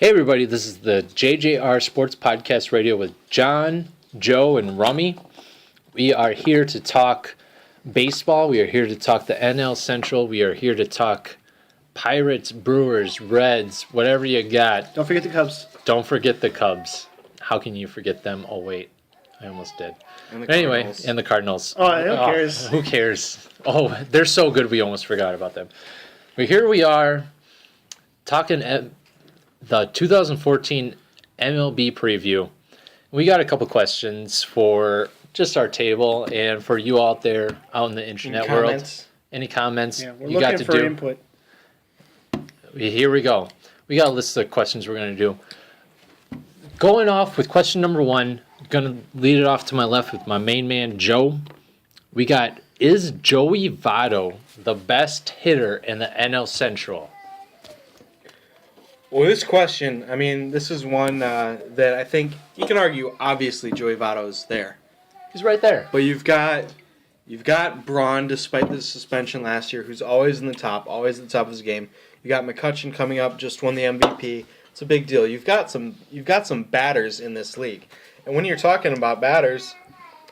Hey everybody, this is the JJR Sports Podcast Radio with John, Joe, and Rummy. We are here to talk baseball. We are here to talk the NLCentral. We are here to talk Pirates, Brewers, Reds, whatever you got. Don't forget the Cubs. Don't forget the Cubs. How can you forget them? Oh wait, I almost did. And the Cardinals. Oh, who cares? Who cares? Oh, they're so good we almost forgot about them. But here we are talking the 2014 MLB preview. We got a couple questions for just our table and for you out there out in the internet world. Any comments Yeah, we're you looking got to for do? input. Here we go. We got a list of questions we're going to do. Going off with question number one, going to lead it off to my left with my main man, Joe. We got, is Joey Votto the best hitter in the NL Central? Well, this question, I mean, this is one that I think you can argue, obviously, Joey Votto is there. He's right there. But you've got Braun, despite the suspension last year, who's always at the top of his game. You got McCutchen coming up, just won the MVP. It's a big deal. You've got some batters in this league. And when you're talking about batters,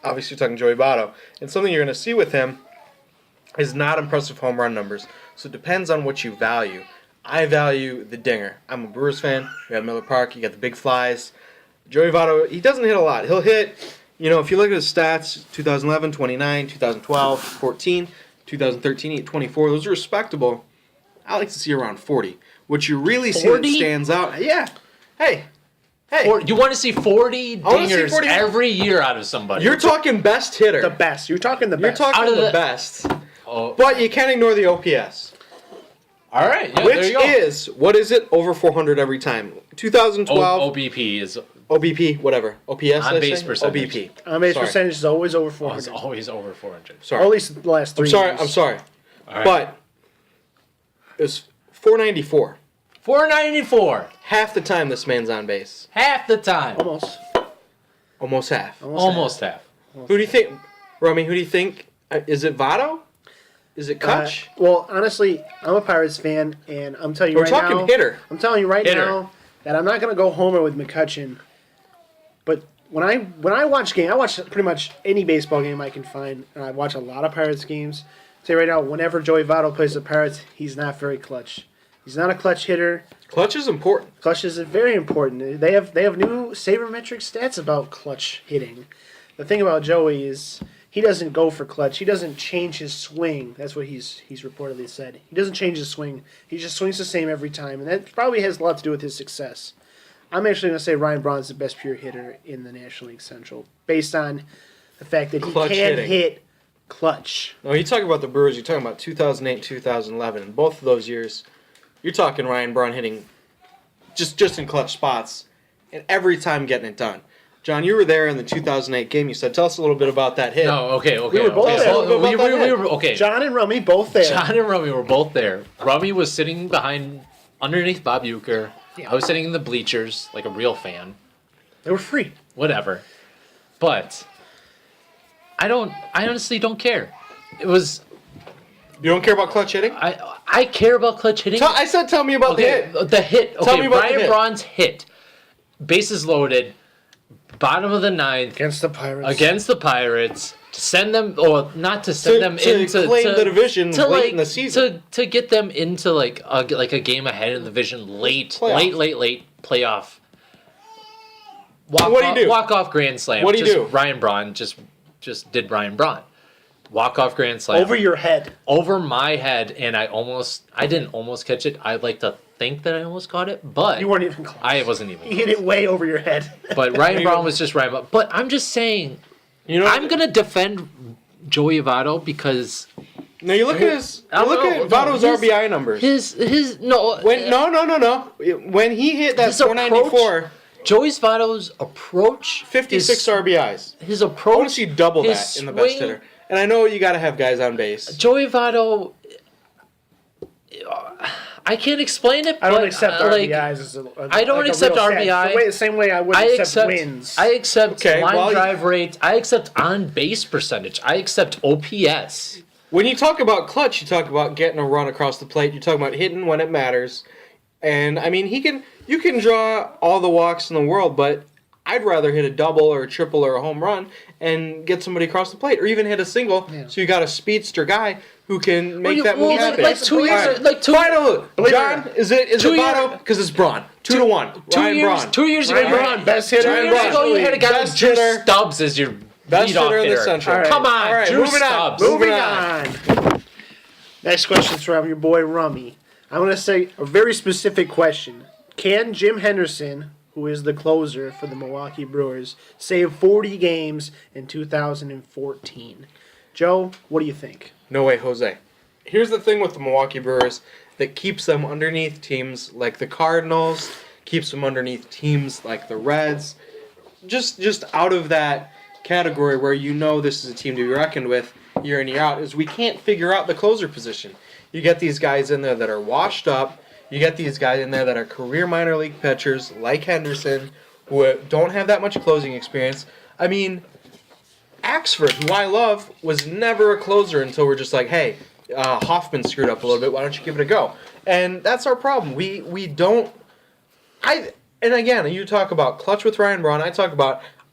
obviously you're talking Joey Votto. And something you're going to see with him is not impressive home run numbers. So it depends on what you value. I value the dinger. I'm a Brewers fan. You got Miller Park. You got the big flies. Joey Votto, he doesn't hit a lot. He'll hit, if you look at his stats, 2011, 29, 2012, 14, 2013, 8, 24, those are respectable. I like to see around 40. What you really see that stands out, yeah. Hey. You want to see 40 dingers every year out of somebody. You're talking best hitter. The best. You're talking the best. You're talking the best. Oh. But you can't ignore the OPS. All right. Yeah, Which is, what is it? Over 400 every time. 2012. OBP is... OBP, whatever. OPS, on base percentage. OBP. On base percentage is always over 400. It's always over 400. Sorry. Or at least the last 3 years. I'm sorry. All right. But it's 494. 494. Half the time this man's on base. Half the time. Almost half. Almost half. Who do you think, Rummy, who do you think? Is it Votto? Is it Kutch? Well, honestly, I'm a Pirates fan, and I'm telling you hitter. I'm telling you right Hitter. now that I'm not going to go homer with McCutchen. But when I watch games, I watch pretty much any baseball game I can find, and I watch a lot of Pirates games. I'll tell you right now, whenever Joey Votto plays the Pirates, he's not very clutch. He's not a clutch hitter. Clutch is important. Clutch is very important. They have new sabermetric stats about clutch hitting. The thing about Joey is he doesn't go for clutch. He doesn't change his swing. That's what he's reportedly said. He doesn't change his swing. He just swings the same every time, and that probably has a lot to do with his success. I'm actually going to say Ryan Braun's the best pure hitter in the National League Central, based on the fact that he can hit clutch. No, you talk about the Brewers, you're talking about 2008, 2011. In both of those years, you're talking Ryan Braun hitting just in clutch spots and every time getting it done. John, you were there in the 2008 game. You said, tell us a little bit about that hit. No, okay. We were both there. We were okay. John and Rummy both there. John and Rummy were both there. Rummy was sitting underneath Bob Uecker. Yeah. I was sitting in the bleachers like a real fan. They were free. Whatever. But I honestly don't care. It was... You don't care about clutch hitting? I care about clutch hitting. I said tell me about the hit. The hit. Okay, tell me about Ryan Braun's hit. Bases loaded. Bottom of the ninth. Against the Pirates. To send them, or not to send them into... To claim the division late in the season. To get them into like a game ahead in the division late playoff. What do you do? Walk-off grand slam. What do you do? Ryan Braun just did Ryan Braun. Walk-off grand slam. Over your head. Over my head, and I didn't almost catch it. I'd like to think that I almost caught it, but... You weren't even close. I wasn't even close. You hit it way over your head. But Ryan Braun was just Ryan Braun. But I'm just saying, I'm going to defend Joey Votto because... Now you look at Votto's RBI numbers. No. When he hit that 494... Joey Votto's approach... 56 RBIs. His approach... I want to see double that in the best hitter. And I know you got to have guys on base. Joey Votto... I can't explain it. I don't accept RBIs. I don't accept RBI. The same way I wouldn't accept wins. I accept line drive rate. I accept on base percentage. I accept OPS. When you talk about clutch, you talk about getting a run across the plate. You talk about hitting when it matters. And I mean, you can draw all the walks in the world, but I'd rather hit a double or a triple or a home run and get somebody across the plate, or even hit a single. Yeah. So you got a speedster guy who can make that move happen. like 2 years, All right. like two. Final, John, is it 2 Votto? Because it's Braun. 2-1. Ryan Braun. 2 years ago, Ryan Braun, best hitter. 2 Ryan years Braun. ago, you had a guy like Best Drew hitter. Stubbs as your Best leadoff hitter in the hitter. Central. All right. Come on, All right, Drew moving on. Stubbs. Moving on. Next question's from your boy Rummy. I'm going to say a very specific question. Can Jim Henderson, who is the closer for the Milwaukee Brewers, save 40 games in 2014? Joe, what do you think? No way, Jose. Here's the thing with the Milwaukee Brewers that keeps them underneath teams like the Cardinals, keeps them underneath teams like the Reds, just out of that category where you know this is a team to be reckoned with year in, year out, is we can't figure out the closer position. You get these guys in there that are washed up. You get these guys in there that are career minor league pitchers like Henderson who don't have that much closing experience. I mean, Axford, who I love, was never a closer until we're just like, hey, Hoffman screwed up a little bit. Why don't you give it a go? And that's our problem. We don't. And again, you talk about clutch with Ryan Braun.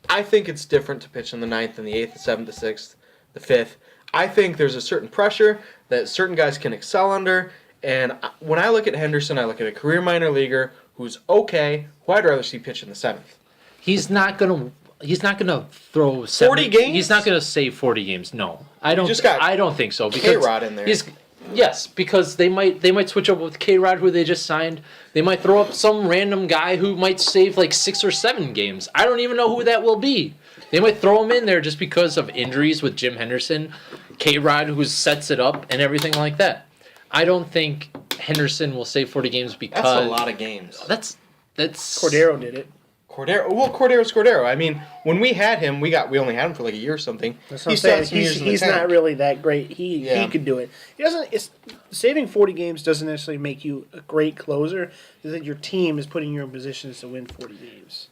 I think it's different to pitch in the 9th and the 8th, the 7th, the 6th, the 5th. I think there's a certain pressure that certain guys can excel under. And when I look at Henderson, I look at a career minor leaguer who's okay, who I'd rather see pitch in the 7th. He's not gonna throw 40 games? He's not gonna save 40 games. No, I don't. just got I don't think so. Because K-Rod in there. Yes, because they might switch up with K-Rod, who they just signed. They might throw up some random guy who might save like 6 or 7 games. I don't even know who that will be. They might throw him in there just because of injuries with Jim Henderson, K-Rod, who sets it up and everything like that. I don't think Henderson will save 40 games because That's a lot of games. That's Cordero did it. Cordero's Cordero. I mean, when we had him, we only had him for like a year or something. That's what I'm saying. He's not really that great. He could do it. He doesn't. It's saving 40 games doesn't necessarily make you a great closer. It's that your team is putting you in positions to win 40 games.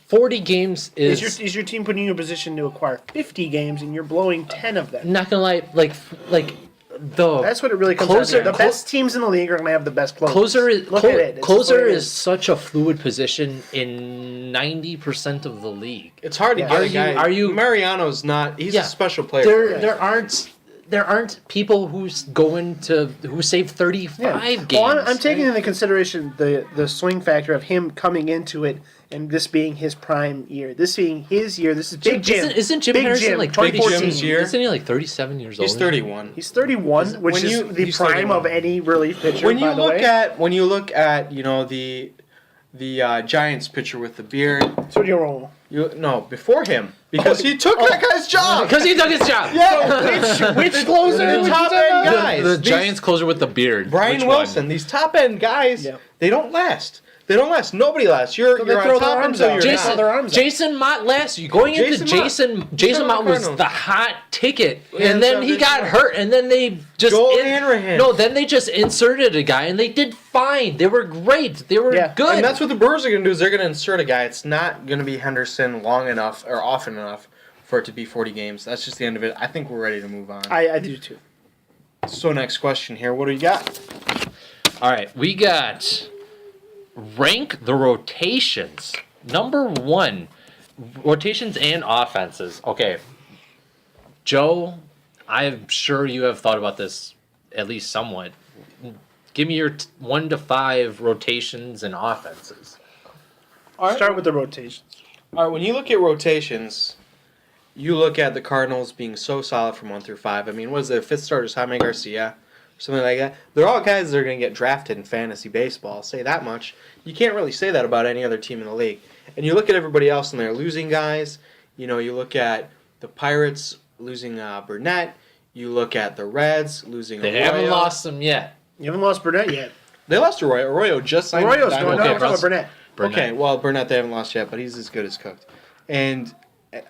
40 games is Is your team putting you in a position to acquire 50 games and you're blowing 10 of them? not gonna lie, like That's what it really comes Closer- down to. The best teams in the league are going to have the best closers. closer is Look at it. It's closer what it is such a fluid position in 90% of the league. It's hard to Yeah. get a guy. Are you- Mariano's not. He's Yeah. a special player. There aren't people who save 35 games. Well, I'm taking into consideration the swing factor of him coming into it and this being his prime year. This being his year. This is Big Jim. Isn't Jim Big Henderson Jim, like 2014. 30? Jim's year? Isn't he like 37 years old? He's 31. He's 31, which When is you- the he's prime 31. of any relief pitcher. When you by the look way. at the Giants pitcher with the beard, Sergio no, before him, because he took that guy's job. Because he took his job. Yeah, which closer? The would you top say end about? guys. The These- Giants closer with the beard. Brian Which Wilson. one? These top end guys, Yeah. they don't last. They don't last. Nobody lasts. You're So they on throw top their arms until out. you're Throw not. their arms out. Jason Mott last year. Going into Jason Mott. Jason Mott was Cardinals. the hot ticket, Yeah, and then he so got this- hurt, and then they just Joel Hanrahan. no, then they just inserted a guy, and they did fine. They were great. They were Yeah. good. And that's what the Brewers are going to do is they're going to insert a guy. It's not going to be Henderson long enough or often enough for it to be 40 games. That's just the end of it. I think we're ready to move on. I do too. So next question here. What do you got? All right, we got rank the rotations. Number 1, rotations and offenses. Okay, Joe, I'm sure you have thought about this at least somewhat. Give me your 1 to 5 rotations and offenses. All right. Start with the rotations. All right, when you look at rotations, you look at the Cardinals being so solid from 1 through 5. I mean, what is their fifth starter, Jaime Garcia, or something like that? They're all guys that are going to get drafted in fantasy baseball. I'll say that much. You can't really say that about any other team in the league. And you look at everybody else, and they're losing guys. You know, you look at the Pirates losing Burnett. You look at the Reds losing They Arroyo. haven't lost them yet. You haven't lost Burnett yet. They lost Arroyo. Arroyo just signed. Arroyo's Diamondbacks. going down. We're talking about Burnett. Burnett. Okay, well, Burnett they haven't lost yet, but he's as good as cooked. And,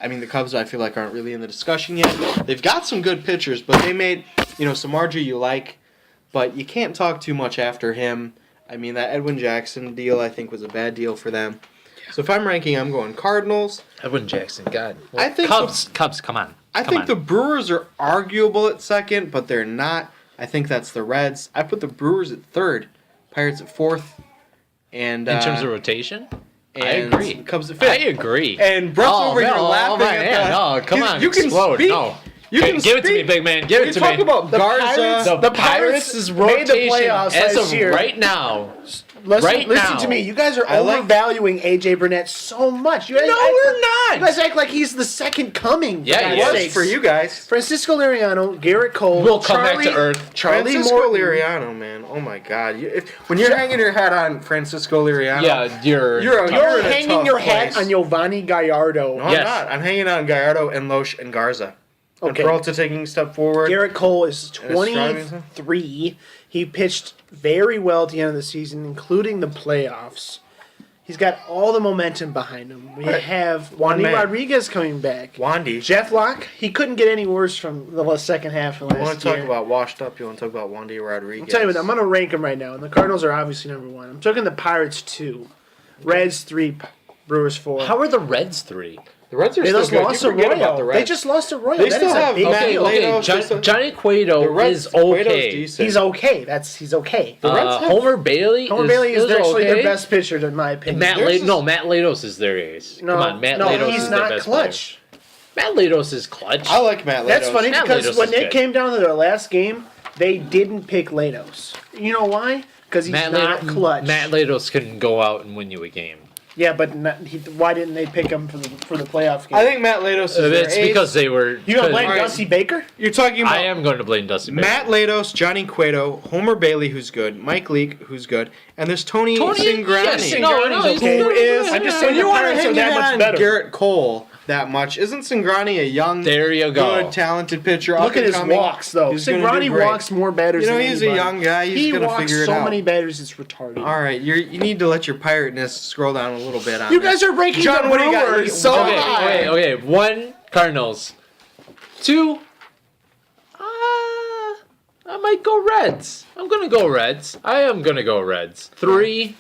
I mean, the Cubs, I feel like, aren't really in the discussion yet. They've got some good pitchers, but they made, Samardzija you like, but you can't talk too much after him. I mean, that Edwin Jackson deal, I think, was a bad deal for them. So if I'm ranking, I'm going Cardinals. Edwin Jackson, God. I think Cubs, come on. I think the Brewers are arguable at second, but they're not. I think that's the Reds. I put the Brewers at third. Pirates at 4th. And In terms of rotation? I and agree. Cubs at 5th. I agree. And Brett's over here laughing at that. No, come on, You can explode. speak. No. You can Give it to me, speak. big man. Give it You to talk me. about Garza. The Pirates Pirates' made the rotation playoffs as last of year. right now. Listen now. to me. You guys are I like- overvaluing AJ Burnett so much. You guys No, act we're like- not. You guys act like he's the second coming. Yeah, for he God's is. sakes. For you guys. Francisco Liriano, Garrett Cole, We'll come back to earth. Charlie Francisco Morton. Liriano, man. Oh my God! When you're hanging your hat on Francisco Liriano, Yeah, you're You're in You're a hanging tough your hat place. on Giovanni Gallardo. No, I'm Yes. not. I'm hanging on Gallardo and Loesch and Garza. Okay. And Peralta taking a step forward. Garrett Cole is And it's driving 23. He pitched very well at the end of the season, including the playoffs. He's got all the momentum behind him. We Right. have One Wandy man. Rodriguez coming back. Wandy. Jeff Locke, he couldn't get any worse from the second half of You want last to talk year. about washed up? You want to talk about Wandy Rodriguez? I'm telling you what, I'm going to rank them right now. And the Cardinals are obviously number 1. I'm talking the Pirates 2, Reds 3, Brewers 4. How are the Reds 3? The Reds are They still just good. lost to You forget about Royal. the Reds. They just lost to Royal. They That still is a have big Matt deal. Latos. Johnny The Cueto Reds, is Cueto's okay. decent. He's okay. He's okay. The Reds have- Homer Bailey Homer Bailey is actually okay. their best pitcher, in my opinion. Matt There's Matt Latos is their ace. no, Come on, Matt no, Latos he's is their not best clutch. player. Matt Latos is clutch. I like Matt Latos. That's funny Matt because Latos when is it good. came down to their last game, they didn't pick Latos. You know why? Because he's not clutch. Matt Latos can go out and win you a game. Yeah, but why didn't they pick him for the playoff game? I think Matt Latos is their It's ace. because they were. you gonna blame All right. Dusty Baker? You're talking about I am going to blame Dusty Baker. Matt Latos, Johnny Cueto, Homer Bailey, who's good, Mike Leake, who's good, and there's Tony Cingrani. yes, Cingrani's he's okay. Who is? I'm just when saying you the want to Pirates are hang that your much hat on better. Garrett Cole that much, isn't Cingrani a young, There you go. good, talented pitcher? Look at his up-and-coming? walks, though. He's gonna do Cingrani great. walks more batters You know, than he's a anybody. young guy. He's He gonna walks figure it so out. many batters, it's retarded. All right, you need to let your pirateness scroll down a little bit on You this. guys are ranking John, the what do you got? Brewers so Okay, high. okay. 1, Cardinals. 2, I might go Reds. I'm going to go Reds. I am going to go Reds. 3,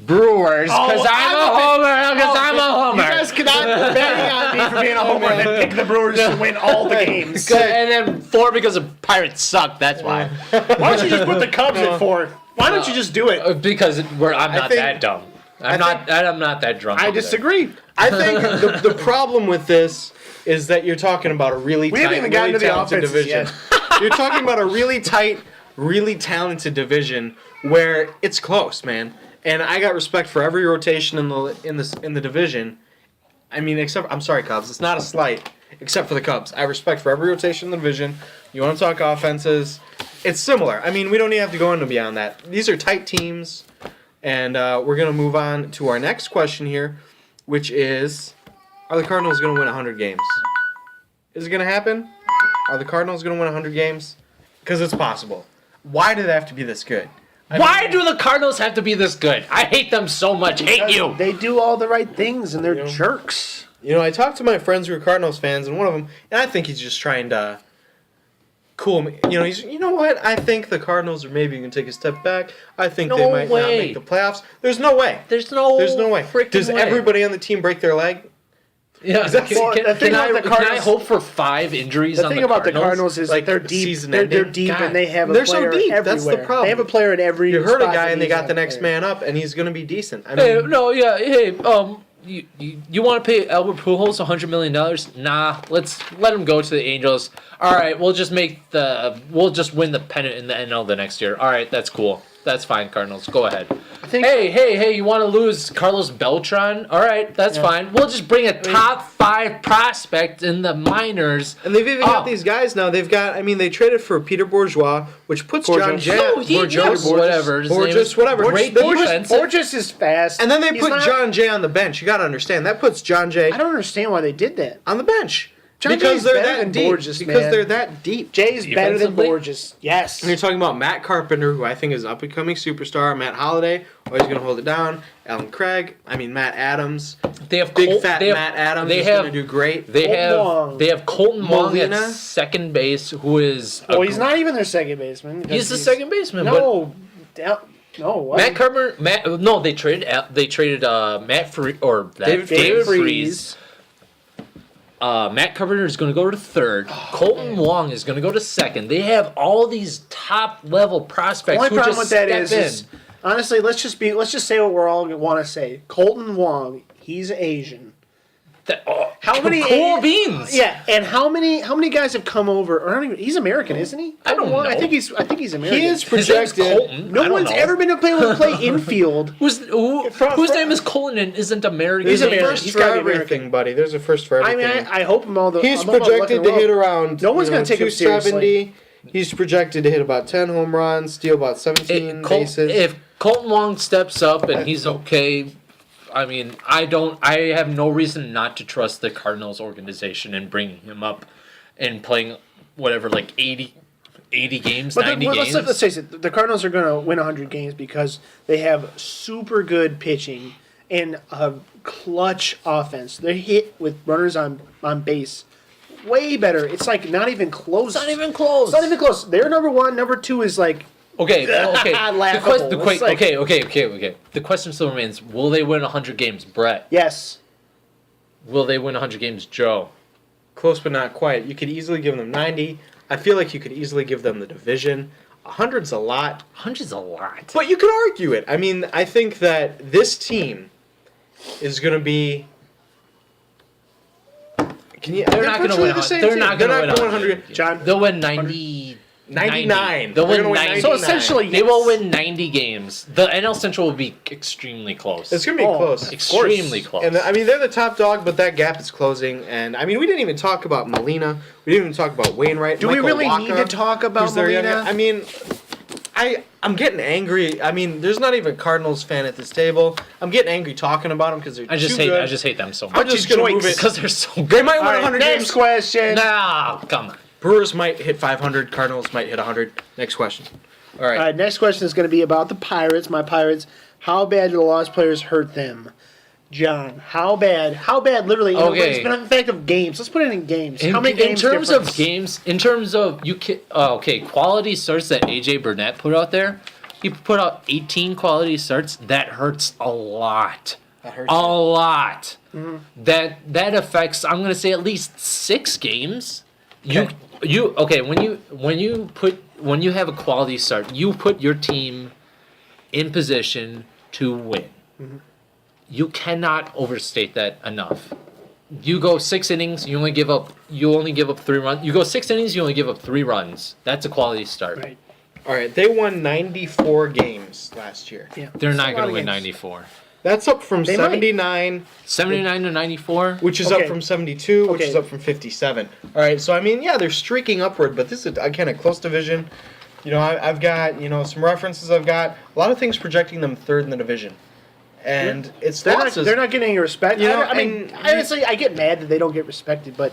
Brewers. Because I'm a homer. Because I'm a homer. You guys cannot bang on me for being a homer and then pick the Brewers to win all the games. And then 4 because the Pirates suck. That's why. Why don't you just put the Cubs at 4? Why don't you just do it? Because I'm not think- that dumb. I'm not that drunk. I over there. disagree. I think the problem with this is that you're talking about a really We tight, haven't even gotten really to the talented offenses division. You're talking about a really tight, really talented division where it's close, man. And I got respect for every rotation in the division. I mean, I'm sorry, Cubs. It's not a slight, except for the Cubs. I have respect for every rotation in the division. You want to talk offenses? It's similar. I mean, we don't even have to go into beyond that. These are tight teams, and we're gonna move on to our next question here, which is: are the Cardinals gonna win 100 games? Is it gonna happen? Are the Cardinals gonna win 100 games? Because it's possible. Why do they have to be this good? Why do the Cardinals have to be this good? I hate them so much. Hate you. They do all the right things and they're You know? jerks. You know, I talked to my friends who are Cardinals fans, and one of them, and I think he's just trying to cool me. You know, you know what? I think the Cardinals are maybe going to take a step back. I think they No might not way. make the playoffs. There's no way. There's no way. freaking Does way. everybody on the team break their leg? Yeah. That's- Well, the thing about the can I Cardinals- hope for 5 injuries The on thing the about Cardinals? the Cardinals is Like, they're deep. season They're ending? deep God. and they have a They're so player deep. everywhere. That's the problem. They have a player at every. You hurt a spot guy that and they needs got that the next player. man up, and he's going to be decent. I Hey, mean, no, yeah, hey, you want to pay Albert Pujols $100 million? Nah, let's let him go to the Angels. All right, we'll just win the pennant in the NL the next year. All right, that's cool. That's fine, Cardinals. Go ahead. Hey, you want to lose Carlos Beltran? All right, that's fine. We'll just bring a top 5 prospect in the minors. and they've even got these guys now. They've got, I mean, they traded for Peter Bourgeois, which puts John Jett. Whatever. His name Borges, is- whatever. Great They- defense. Borges is fast. And then they He's put not- John Jay on the bench. You got to understand that puts John Jay I don't understand why they did that. on the bench John because Jay's they're better that than deep. Borges, because man. they're that deep. Jay's better than Defensively? Borges. Yes. And you're talking about Matt Carpenter, who I think is an up-and-coming superstar. Matt Holliday, always going to hold it down. Matt Adams. They have Big Col- fat they have- Matt Adams They is have going to do great. They Colton have Colton Wong Molina? at second base, who is Well, he's not even their second baseman. because He's the second baseman. No. No. Matt Carpenter. No, they traded Matt David Freese. Freese. Matt Carpenter is going to go to third. Colton Wong is going to go to second. They have all these top level prospects. The only who problem just with that step is honestly, let's just say what we're all want to say. Colton Wong, he's Asian. How many cool beans? Yeah, and how many guys have come over? Or he's American, isn't he? I don't know. I think he's American. He is His name's projected. Colton. I No don't one's know. ever been able to play infield. Whose name is Colton and isn't American? He's There's a American. first He's for gotta be everything, American. buddy. There's a first for I everything. mean, I hope him all the. He's I'm all about projected to looking hit well. around. No one's gonna take him seriously. 270. He's projected to hit about 10 home runs, steal about 17 bases. If Colton Wong steps up and he's okay, I mean, I have no reason not to trust the Cardinals organization in bringing him up and playing whatever, like 80 games, But 90 games. let's face it, the Cardinals are going to win 100 games because they have super good pitching and a clutch offense. They hit with runners on base way better. It's like not even close. It's not even close. It's not even close. They're number one. Number two is like Okay. laughable. It's like- Okay. The question still remains: will they win 100 games, Brett? yes. Will they win 100 games, Joe? Close but not quite. You could easily give them 90. I feel like you could easily give them the division. 100's a lot. 100's a lot. But you could argue it. I mean, I think that this team is going to be. They're not going to win. They're not going to win 100. John, They'll win 90. 99. They'll They're win gonna win 90. so essentially, They will win 90 games. The NLCentral will be extremely close. It's going to be close. Extremely close. And I mean, they're the top dog, but that gap is closing. And I mean, we didn't even talk about Molina. We didn't even talk about Wainwright. do we Michael really Wacha, need to talk about who's their Molina? younger- I mean, I'm getting angry. I mean, there's not even a Cardinals fan at this table. I'm getting angry talking about them because they're I just too hate. good. I just hate them so I'm much just going to move it. because they're so They good. might All win right, 100 next games. question. Nah, come on. Brewers might hit 500. Cardinals might hit 100. Next question. All right. All right, next question is going to be about the Pirates. My Pirates. How bad do the lost players hurt them? John, how bad? How bad? Literally, you know, Okay. it's been an effect of games. Let's put it in games. In, How many in games? terms difference? of games, in terms of quality starts that AJ Burnett put out there. He put out 18 quality starts. That hurts a lot. That hurts. A lot. Mm-hmm. That affects. I'm gonna say at least 6 games. Okay. When you have a quality start, you put your team in position to win. Mm-hmm. You cannot overstate that enough. You go 6 innings, you only give up 3 runs. You go 6 innings, you only give up 3 runs. That's a quality start. Right. All right. They won 94 games last year. Yeah. They're It's a not lot going of to win games. 94. That's up from They might. 79, 79 to 94. which is Okay. up from 72, which Okay. is up from 57. All right. So I mean, yeah, they're streaking upward, but this is again a close division. You know, I've got some references. I've got a lot of things projecting them third in the division, and it's They're not, losses. they're not getting any respect. You know, I mean, and honestly, I get mad that they don't get respected, but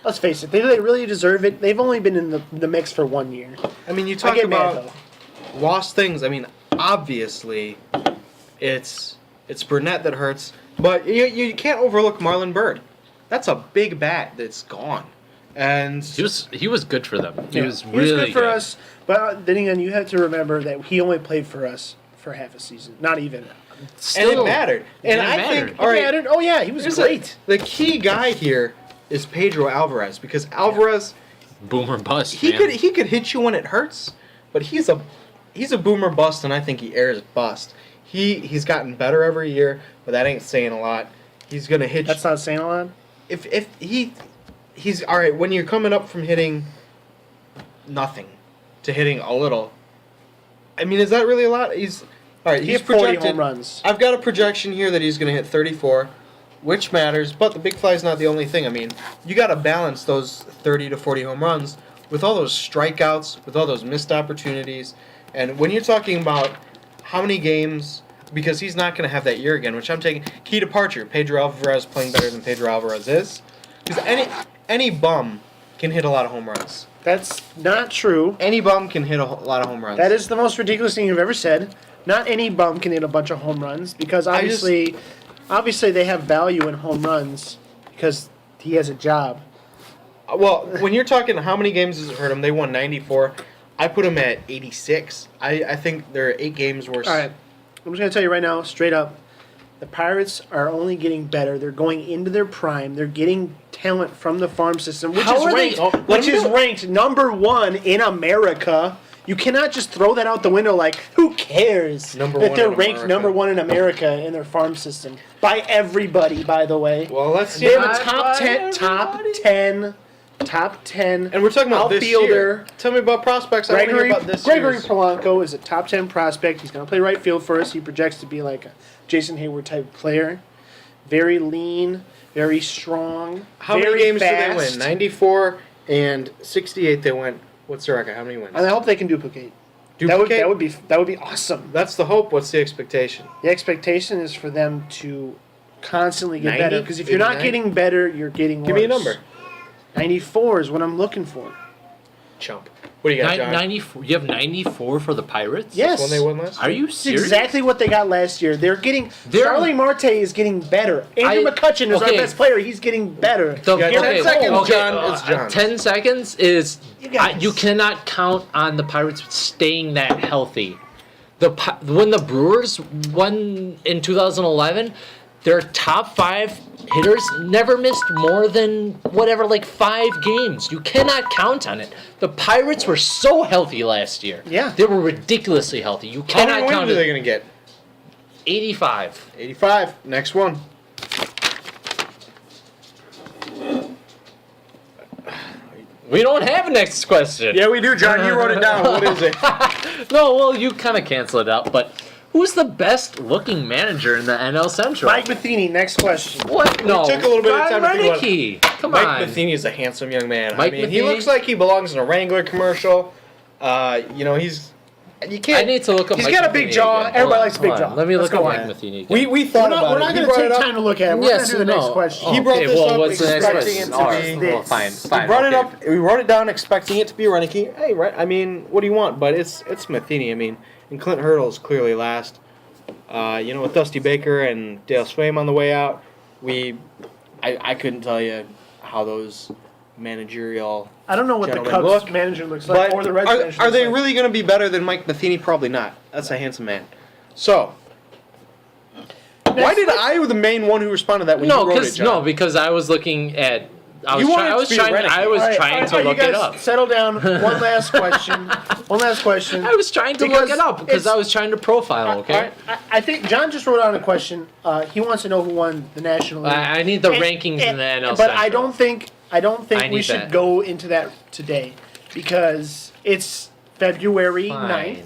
let's face it, they really deserve it. They've only been in the mix for 1 year. I mean, you I talk get mad, about though. lost things. I mean, obviously, it's Burnett that hurts, but you can't overlook Marlon Byrd. That's a big bat that's gone, and He was good for them. He Yeah. was really He was good for us, but then again, you have to remember that he only played for us for half a season, not even. Still, and it mattered. And it I mattered. think, all right, Mattered. Oh yeah, he was here's great. the key guy here is Pedro Alvarez, because Alvarez boomer bust. he man. could hit you when it hurts, but he's a boomer bust, and I think he airs bust. He's gotten better every year, but that ain't saying a lot. He's gonna hit. That's not saying a lot. If he's all right when you're coming up from hitting nothing to hitting a little. I mean, is that really a lot? He's all right. He He's had 40 projected. home runs. I've got a projection here that he's going to hit 34, which matters. But the big fly is not the only thing. I mean, you got to balance those 30 to 40 home runs with all those strikeouts, with all those missed opportunities, and when you're talking about how many games. Because he's not going to have that year again, which I'm taking. Key departure, Pedro Alvarez playing better than Pedro Alvarez is. Because any bum can hit a lot of home runs. That's not true. Any bum can hit a lot of home runs. That is the most ridiculous thing you've ever said. Not any bum can hit a bunch of home runs because obviously they have value in home runs because he has a job. Well, when you're talking how many games does it hurt him, they won 94. I put him at 86. I think there are 8 games worse. All right. I'm just going to tell you right now, straight up, The Pirates are only getting better. They're going into their prime. They're getting talent from the farm system, which How is are they- ranked, oh, which is ranked number 1 in America. You cannot just throw that out the window like, who cares Number that one they're in ranked America. number 1 in America in their farm system by everybody. By the way, Well, let's see. they have a Not top by 10, top 10, And we're talking about this outfielder. year. Tell me about prospects. I want to hear about this Gregory year's. Polanco is a top 10 prospect. He's going to play right field for us. He projects to be like a Jason Hayward type player. Very lean, very strong. How very many games fast. do they win? 94 and 68 they went. What's their record? How many wins? And I hope they can duplicate. Duplicate? That would be awesome. That's the hope. What's the expectation? The expectation is for them to constantly get 90? better. Because if you're not 89? getting better, you're getting worse. Give me a number. 94 is what I'm looking for. Chump. What do you got, John? 94. You have 94 for the Pirates? Yes. When they won last Are year? you It's serious? exactly what they got last year. Charlie Marte is getting better. Andrew McCutcheon is our okay. best player. He's getting better. The, You got 10 seconds, John. It's John. 10 seconds is You guys. you cannot count on the Pirates staying that healthy. When the Brewers won in 2011, their top 5 hitters never missed more than like 5 games. You cannot count on it. The Pirates were so healthy last year. Yeah. They were ridiculously healthy. You How cannot many count wins are they it. going to get? 85. 85. Next one. We don't have a next question. Yeah, we do, John. You wrote it down. What is it? No, well, you kind of cancel it out, but who's the best looking manager in the NL Central? Mike Matheny, next question. What? No. took a little bit of time to Ryan think about Renicky. Come Mike on. Matheny is a handsome young man. Mike he Matheny? looks like he belongs in a Wrangler commercial. He's. You I can't. need to look up. He's Mike got a big Matheny jaw. again. Everybody Hold likes a big on. jaw. Let me Let's look go up on. Mike Matheny again. We We're thought not, about we're it. not He going brought to it take up. time to look at it. We're Yes, going to do the next no. question. He brought Okay, this well, up what's the next expecting question? it to All right, be. well, fine, fine. We brought it okay. up. We wrote it down, expecting it to be Renicky. Hey, right? I mean, what do you want? But it's Matheny. I mean, and Clint Hurdle is clearly last. With Dusty Baker and Dale Swaim on the way out, I couldn't tell you how those managerial. I don't know what the Gentlemen, Cubs look, manager looks like But or the Reds manager are looks they like. really going to be better than Mike Matheny? Probably not. That's a handsome man. So, why did I the main one who responded to that when No, you wrote it, John? because I was looking at. I was You wanted trying. it to be I was Renicky. trying to you look guys it up. settle down. One last question. I was trying to Because look it up because I was trying to profile. Okay. I think John just wrote down a question. He wants to know who won the National League. I need the And- rankings in the NL But I Central. don't think I we need should that. go into that today because it's February Fine. 9th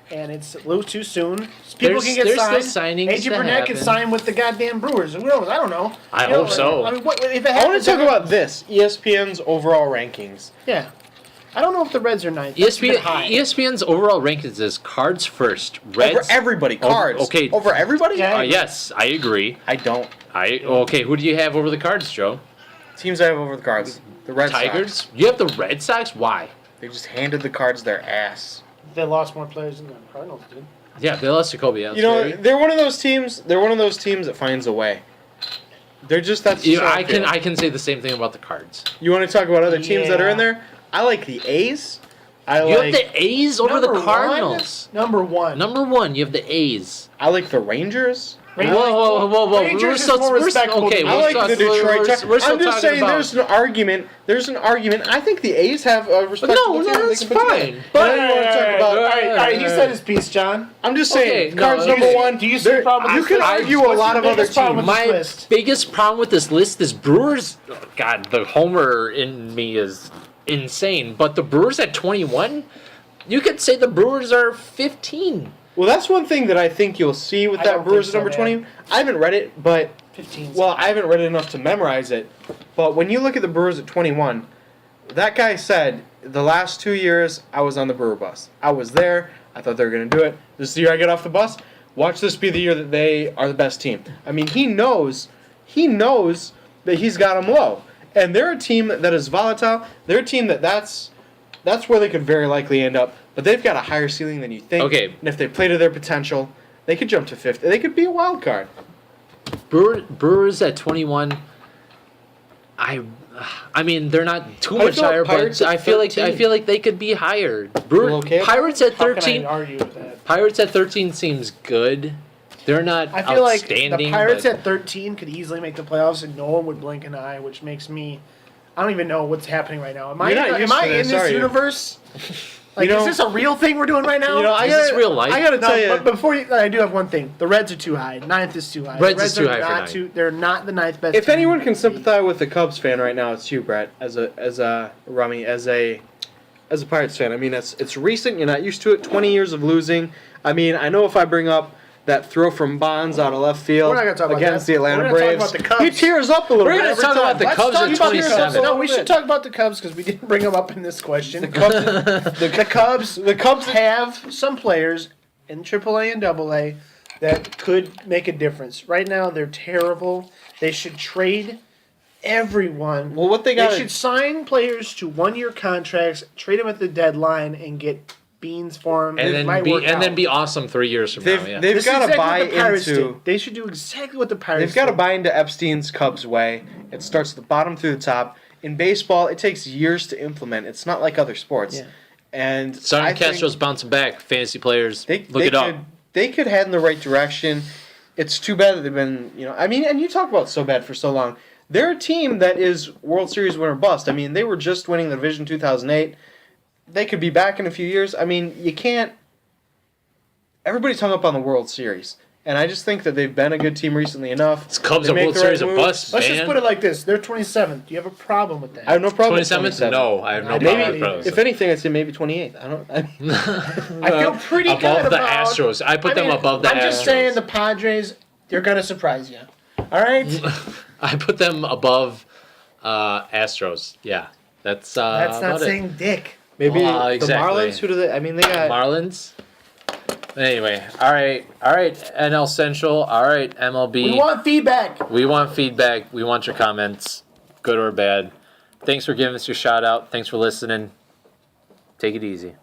and it's a little too soon. People There's- can get there's signed. still signings AJ to Burnett can happen. sign with the goddamn Brewers. Who knows? I don't know. I You know, hope so. I mean, what, if it I want happens, to talk about this ESPN's overall rankings. Yeah. I don't know if the Reds are ninth. That's a bit high. ESPN's overall rankings is Cards first, Reds. Over everybody, cards. okay. Over everybody? Yeah. Yes, I agree. I don't. Okay. Who do you have over the Cards, Joe? Teams I have over the cards. The Red Tigers. Sox. You have the Red Sox. Why? They just handed the cards their ass. They lost more players than the Cardinals did. Yeah, they lost Jacoby Ellsbury. They're one of those teams. They're one of those teams that finds a way. They're just that's. Just how I feel. can say the same thing about the Cards. You want to talk about other teams that are in Yeah. there? I like the A's. I You like. have the A's over the Number Cardinals. Number one. Number one, you have the A's. I like the Rangers. Whoa! Rangers is more respectable okay. to me. I we're like still- the Detroit. we're still I'm just talking saying, about- there's an argument. There's an argument. I think the A's have a respectable No, team that they that's can put together. fine. But I want to talk about. All right, he said his piece, John. I'm just saying, Okay, no, cards do you number see- one. do you see the problem with You this can list? argue a What's lot your of other biggest problem teams. with this My list? biggest problem with this list is Brewers. Oh, God, the homer in me is insane. But the Brewers at 21, you could say the Brewers are 15. Well, that's one thing that I think you'll see with I that don't Brewers at think number so, 20. I haven't read it, but 15. well, I haven't read it enough to memorize it. But when you look at the Brewers at 21, that guy said the last 2 years I was on the Brewer bus. I was there. I thought they were going to do it. This is the year I get off the bus. Watch this be the year that they are the best team. I mean, he knows that he's got them low, and they're a team that is volatile. They're a team that's where they could very likely end up. But they've got a higher ceiling than you think. Okay. And if they play to their potential, they could jump to 5th. They could be a wild card. Brewers at 21. I mean, they're not too How do you much feel about higher, Pirates but at I feel 13? like they could be higher. okay? Pirates at How can I 13. argue with that? Pirates at 13 seems good. They're not I feel like outstanding. the Pirates but at 13 could easily make the playoffs, and no one would blink an eye, which makes me. I don't even know what's happening right now. Am I, You're not am used I to in this, this are you? universe? Like, You know- is this a real thing we're doing right now? You know, Is this real life? I gotta No, tell you, but before I do have one thing. The Reds are too high. Ninth is too high. Reds The is too are high for not ninth. They're not the ninth best. if team anyone in can the league. sympathize with the Cubs fan right now, it's you, Brett, as a Rummy, as a Pirates fan. I mean, it's recent. You're not used to it. 20 years of losing. I mean, I know if I bring up that throw from Bonds out of left field We're not gonna talk about against that. the Atlanta We're gonna talk Braves, about the Cubs. he tears up a little We're bit. gonna every talk time. about the Let's Cubs talk are about the 27. Cubs. No, we should talk about the Cubs because we didn't bring them up in this question. The Cubs, The Cubs have some players in AAA and AA that could make a difference. Right now, they're terrible. They should trade everyone. well, what they They got should sign players to 1-year contracts, trade them at the deadline, and get beans for them. and then be awesome 3 years from now. Yeah. they've got to buy Pirates into. did. They should do exactly what the Pirates They've got to did. buy into Epstein's Cubs way. It starts at the bottom through the top. In baseball, it takes years to implement. It's not like other sports. Yeah. And Simon I think Castro's bouncing back. Fantasy players, They look it up. They could head in the right direction. It's too bad that they've been, I mean, and you talk about so bad for so long. They're a team that is World Series winner bust. I mean, they were just winning the division 2008. They could be back in a few years. I mean, you can't. Everybody's hung up on the World Series. And I just think that they've been a good team recently enough. It's Cubs They are make World the Series right of moves. bust, Let's man. just put it like this. They're 27th. Do you have a problem with that? I have no problem with 27th? No, I have no I problem maybe- with pros. If anything, I'd say maybe 28th. I feel pretty above good the about Astros. I put them above the I'm Astros. just saying the Padres, they're going to surprise you. All right? I put them above Astros. Yeah, that's That's about not it. saying dick. Maybe Exactly. the Marlins. Who do they? I mean, they got. Marlins. Anyway, all right, NL Central, all right, MLB. We want feedback. We want feedback. We want your comments, good or bad. Thanks for giving us your shout out. Thanks for listening. Take it easy.